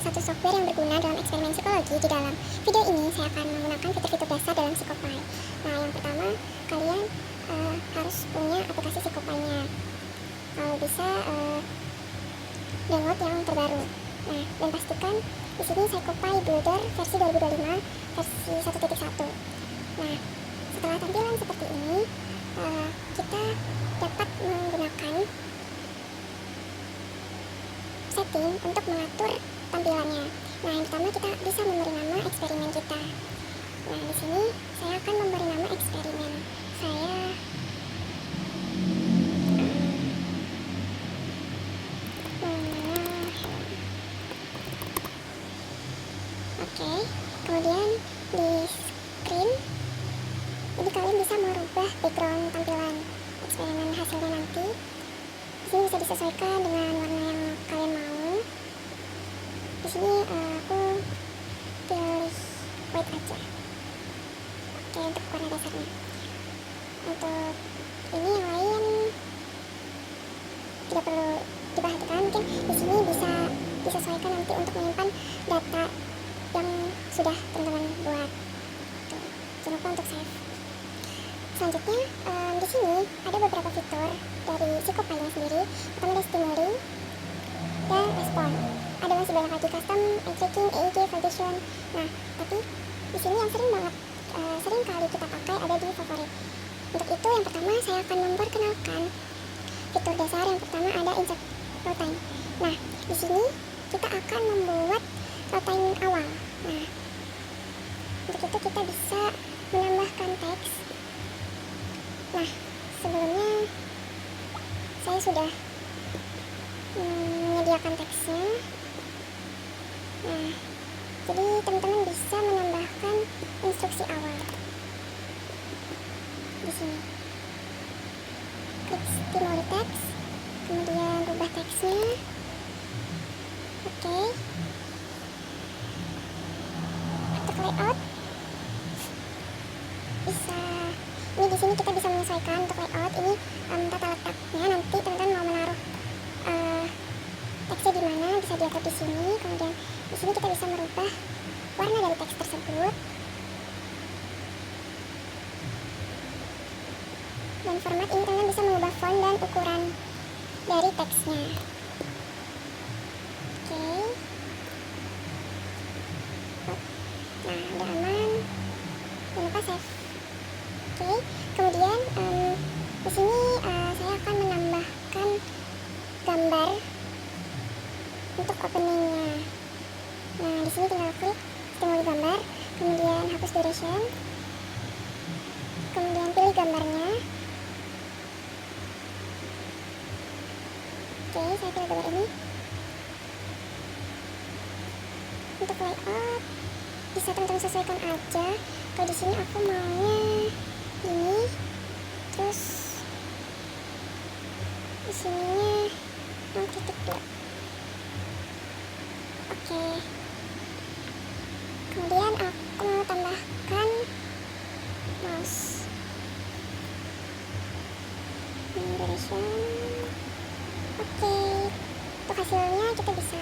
satu software yang berguna dalam eksperimen psikologi. Di dalam video ini saya akan menggunakan fitur-fitur dasar dalam PsychoPy. Nah, yang pertama, kalian harus punya aplikasi PsychoPy-nya. Kalau bisa download yang terbaru. Nah, dan pastikan di sini PsychoPy Builder versi 2025 versi 1.1. Nah, setelah tampilan seperti ini, kita dapat menggunakan setting untuk mengatur tampilannya. Nah, yang pertama kita bisa memberi nama eksperimen kita. Nah, di sini saya akan memberi nama eksperimen saya Oke, kemudian di screen ini kalian bisa merubah background tampilan eksperimen hasilnya nanti. Di sini bisa disesuaikan dengan warna yang kalian mau. Di sini aku pilih white aja. Oke, untuk warna dasarnya. Untuk ini yang lain tidak perlu diperhatikan, mungkin di sini bisa disesuaikan nanti untuk menyimpan data yang sudah teman-teman buat. Tuh, jangan lupa untuk save. Selanjutnya di sini ada beberapa fitur dari PsychoPy-nya sendiri. Pertama ada stimuli dan respon. Ada masih banyak lagi custom, eye tracking, EEG, validation. Nah, tapi di sini yang sering kali kita pakai ada di favorit. Untuk itu yang pertama saya akan memperkenalkan fitur dasar. Yang pertama ada insert routine. Nah, di sini kita akan membuat routine awal. Nah, untuk itu kita bisa menambahkan teks. Nah, sebelumnya saya sudah menyediakan teksnya. Nah, jadi teman-teman bisa menambahkan instruksi awal di sini. Klik stimuli teks, kemudian rubah teksnya. Oke. Untuk layout bisa, ini di sini kita bisa menyesuaikan untuk layout. Ini tata letaknya nanti teman-teman mau menaruh teksnya di mana bisa diatur di sini. Kemudian di sini kita bisa merubah warna dari teks tersebut. Dan format ini teman-teman bisa mengubah font dan ukuran dari teksnya. Oke. Nah, udah aman. Jangan lupa save. Oke. Kemudian di sini saya akan menambahkan gambar untuk openingnya. Nah, di sini tinggal klik stimuli gambar, kemudian hapus duration, kemudian pilih gambarnya. Oke, saya pilih gambar ini. Untuk layout bisa teman-teman sesuaikan aja. Kalau di sini aku maunya ini, terus di sininya 0.2. Oke. Kemudian aku mau tambahkan mouse duration. Oke. Untuk hasilnya kita bisa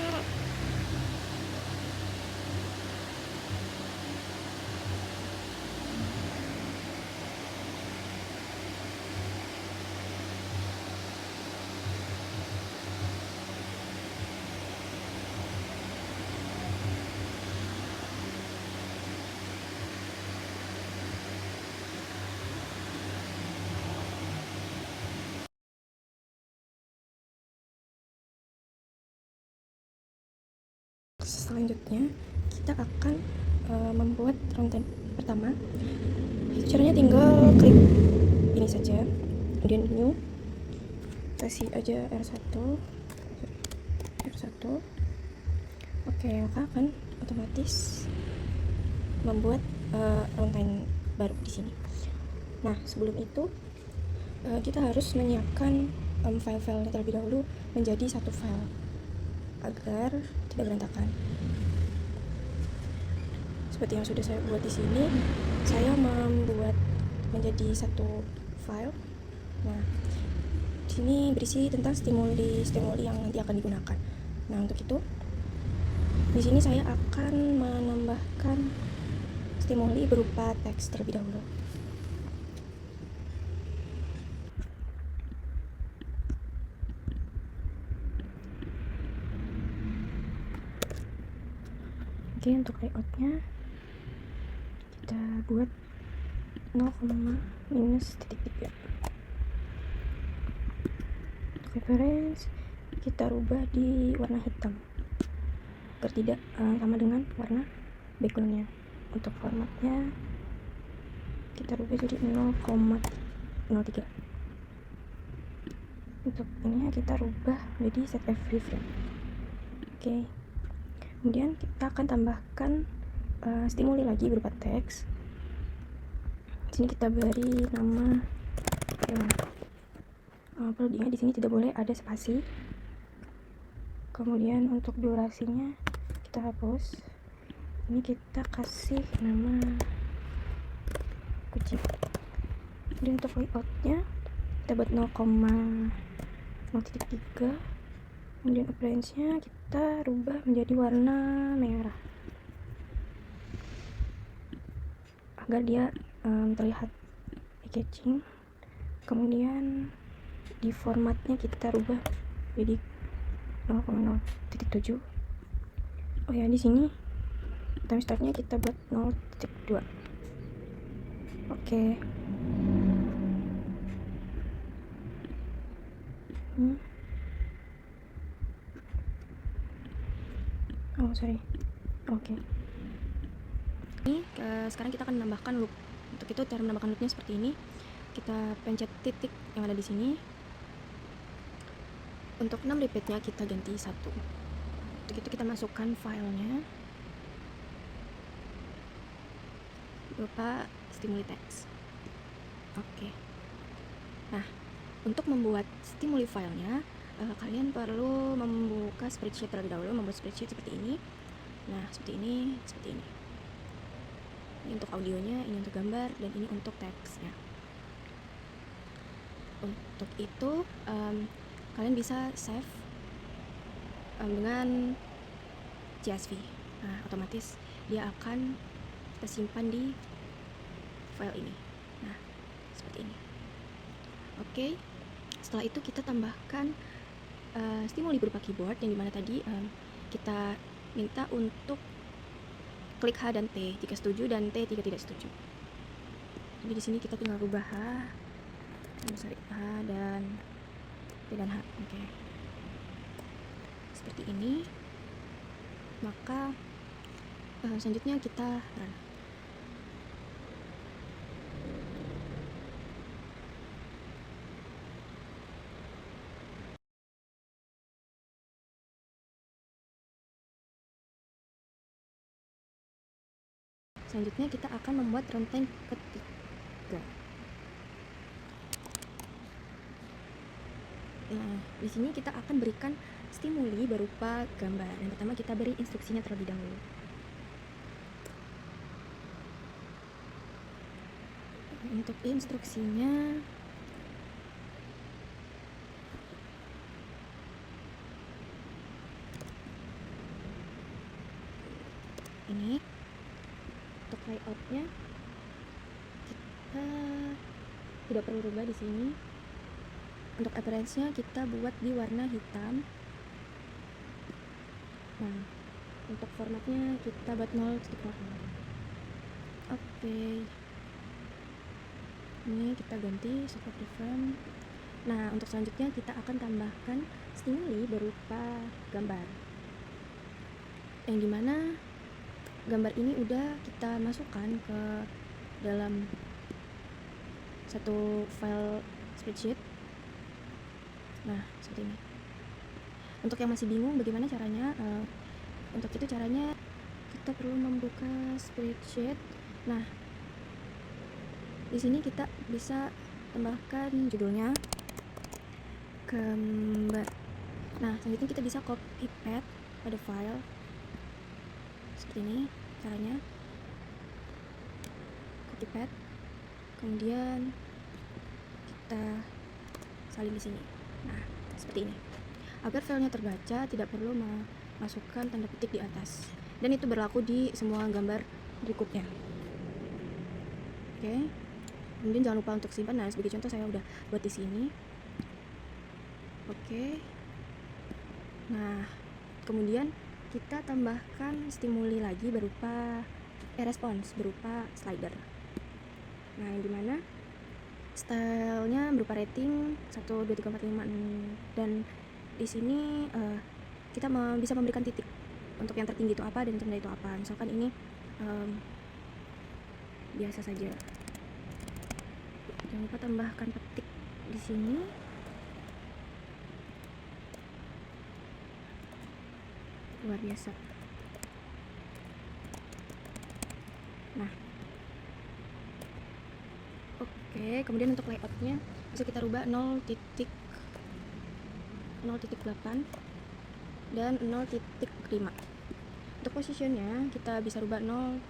Selanjutnya kita akan membuat runtime pertama. Caranya tinggal klik ini saja, kemudian new, kasih aja R1. Oke, maka akan otomatis membuat runtime baru di sini. Nah, sebelum itu kita harus menyiapkan file-file terlebih dahulu menjadi satu file agar tidak berantakan. Seperti yang sudah saya buat di sini, saya membuat menjadi satu file. Nah, di sini berisi tentang stimuli yang nanti akan digunakan. Nah, untuk itu Di sini saya akan menambahkan stimuli berupa teks terlebih dahulu. Oke, untuk layoutnya kita buat 0, minus titik 3. Untuk reference kita rubah di warna hitam agar tidak sama dengan warna backgroundnya. Untuk formatnya kita rubah jadi 0,03. Untuk ini kita rubah jadi set every frame. Oke. Kemudian kita akan tambahkan stimuli lagi berupa teks. Di sini kita beri nama hewan. Perlu diingat di sini tidak boleh ada spasi. Kemudian untuk durasinya kita hapus. Ini kita kasih nama kucing. Kemudian untuk layoutnya kita buat 0,0.3. Kemudian appearance-nya kita rubah menjadi warna merah agar dia terlihat eye-catching. Kemudian di formatnya kita rubah jadi 0,0.7. Oh ya, di sini time startnya kita buat 0.2. Oke. Oh sorry. Oke. Ini sekarang kita akan menambahkan loop. Untuk itu cara menambahkan loopnya seperti ini. Kita pencet titik yang ada di sini. Untuk 6 repeatnya kita ganti 1. Untuk itu kita masukkan filenya berupa stimuli text. Oke. Nah, untuk membuat stimuli filenya, kalian perlu membuka spreadsheet terlebih dahulu, membuat spreadsheet seperti ini. Nah, seperti ini, seperti ini. Ini untuk audionya, ini untuk gambar, dan ini untuk teksnya. Untuk itu, kalian bisa save dengan CSV. Nah, otomatis dia akan tersimpan di file ini. Nah, seperti ini. Oke. Setelah itu kita tambahkan stimuli berupa keyboard yang dimana tadi kita minta untuk klik H dan T jika setuju dan T jika tidak setuju. Jadi di sini kita tinggal rubah H dan T dan H. Oke. Seperti ini. Maka selanjutnya kita run. Selanjutnya kita akan membuat runtime ketiga. Nah, di sini kita akan berikan stimuli berupa gambar. Yang pertama kita beri instruksinya terlebih dahulu. Untuk instruksinya ini. Untuk layoutnya kita tidak perlu rubah di sini. Untuk appearance-nya kita buat di warna hitam. Nah, untuk formatnya kita buat 0.0. Oke. Ini kita ganti support frame. Nah, untuk selanjutnya kita akan tambahkan stimuli berupa gambar. Yang dimana gambar ini udah kita masukkan ke dalam satu file spreadsheet. Nah, seperti ini. Untuk yang masih bingung bagaimana caranya, untuk itu caranya kita perlu membuka spreadsheet. Nah, di sini kita bisa tambahkan judulnya gambar. Nah, selanjutnya kita bisa copy paste pada file. Seperti ini caranya. Copy paste. Kemudian kita salin di sini. Nah, seperti ini. Agar filenya terbaca, tidak perlu masukkan tanda petik di atas, dan itu berlaku di semua gambar berikutnya. Oke, kemudian jangan lupa untuk simpan. Nah, sebagai contoh saya udah buat di sini. Oke, nah kemudian kita tambahkan stimuli lagi berupa respons berupa slider. Nah, yang dimana stylenya berupa rating 1, 2, 3, 4, 5, 6, dan di sini kita bisa memberikan titik untuk yang tertinggi itu apa dan yang terendah itu apa. Misalkan ini biasa saja. Jangan lupa tambahkan petik di sini. Luar biasa. Nah, oke, kemudian untuk layoutnya bisa kita rubah 0.8 dan 0.5. Untuk positionnya kita bisa rubah 0,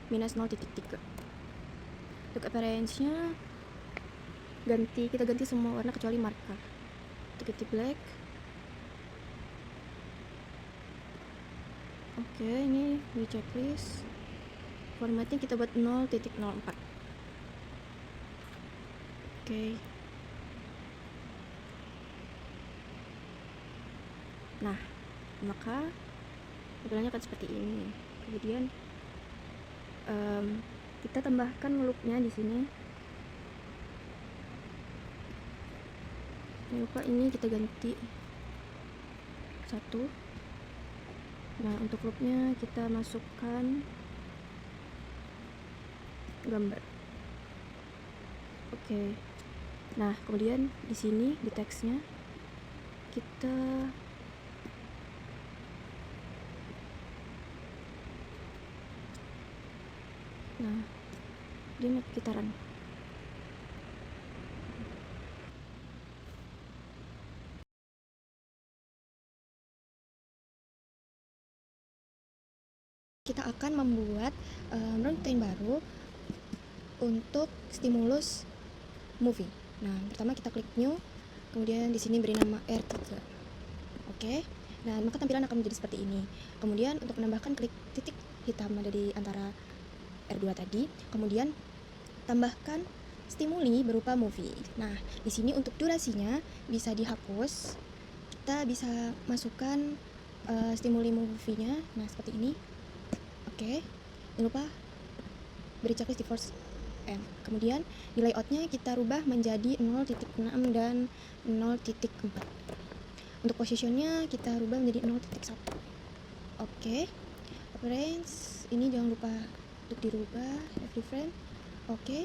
minus 0.3. Untuk appearance-nya kita ganti semua warna kecuali marker. Kita ganti black. Oke, ini di checklist. Formatnya kita buat 0.04. Oke. Nah, maka tampilannya akan seperti ini. Kemudian kita tambahkan loopnya di sini. Jangan lupa ini kita ganti 1. Nah, untuk loopnya kita masukkan gambar. Oke. Nah, kemudian di sini di teksnya kita dia kitaran. Kita akan membuat routine baru untuk stimulus movie. Nah, pertama kita klik new, kemudian di sini beri nama R3. Oke. Nah, maka tampilan akan menjadi seperti ini. Kemudian untuk menambahkan, klik titik hitam ada di antara R2 tadi. Kemudian tambahkan stimuli berupa movie. Nah, di sini untuk durasinya bisa dihapus. Kita bisa masukkan stimuli movie-nya. Nah, seperti ini. Oke. Jangan lupa beri checklist di force M. Kemudian di layoutnya kita rubah menjadi 0.6 dan 0.4. Untuk positionnya kita rubah menjadi 0.1. Oke. Appearance ini jangan lupa untuk dirubah every frame. Oke.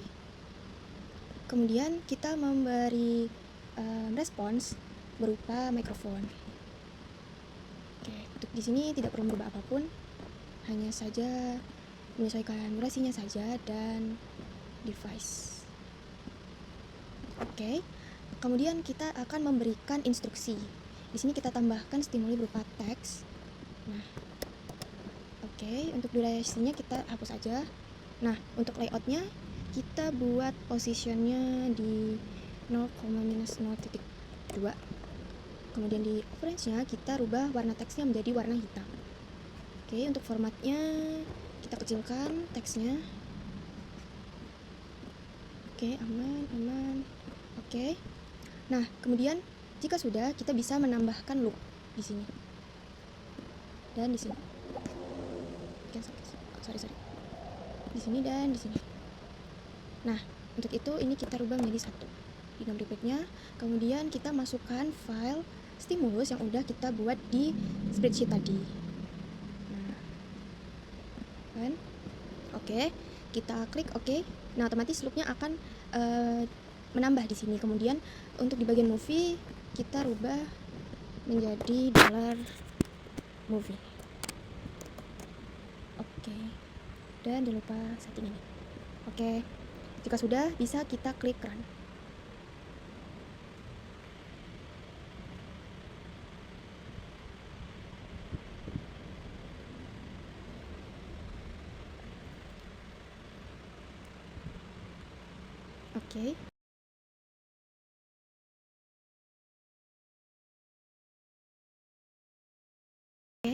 Kemudian kita memberi respons berupa mikrofon. Oke. Untuk di sini tidak perlu merubah apapun, hanya saja menyesuaikan durasinya saja dan device. Oke. Kemudian kita akan memberikan instruksi. Di sini kita tambahkan stimuli berupa teks. Nah, oke. Untuk durasinya kita hapus aja. Nah, untuk layoutnya kita buat positionnya di 0,-0.2. Kemudian di appearance-nya kita rubah warna teksnya menjadi warna hitam. Oke, untuk formatnya kita kecilkan teksnya. Oke, aman. Oke. Nah, kemudian jika sudah, kita bisa menambahkan loop di sini dan di sini. Sorry. Di sini dan di sini. Nah, untuk itu ini kita rubah menjadi 1 di gambar berikutnya. Kemudian kita masukkan file stimulus yang udah kita buat di spreadsheet tadi. Nah, kan? Oke, kita klik oke. Nah, otomatis loopnya akan menambah di sini. Kemudian untuk di bagian movie kita rubah menjadi $movie. Oke. Dan jangan lupa setting ini. Oke. Jika sudah, bisa kita klik run. Oke.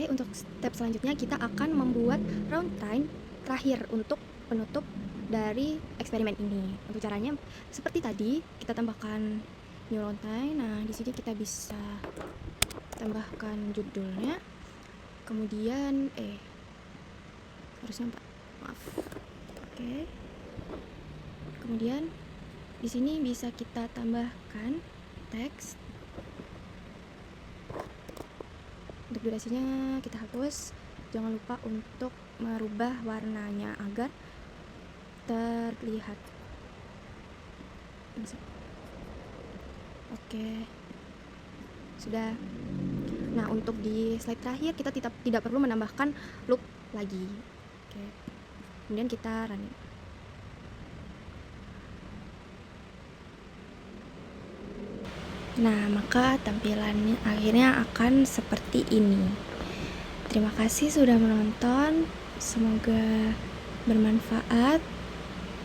Oke, untuk step selanjutnya kita akan membuat runtime terakhir untuk penutup dari eksperimen ini. Untuk caranya seperti tadi, kita tambahkan new runtime. Nah, di sini kita bisa tambahkan judulnya. Kemudian harusnya 4. Maaf. Oke. Kemudian di sini bisa kita tambahkan teks. Untuk durasinya kita hapus. Jangan lupa untuk merubah warnanya agar terlihat. Oke. Sudah. Nah, untuk di slide terakhir kita tidak perlu menambahkan loop lagi. Oke. Kemudian kita run. Nah, maka tampilannya akhirnya akan seperti ini. Terima kasih sudah menonton. Semoga bermanfaat.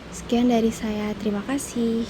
Sekian dari saya. Terima kasih.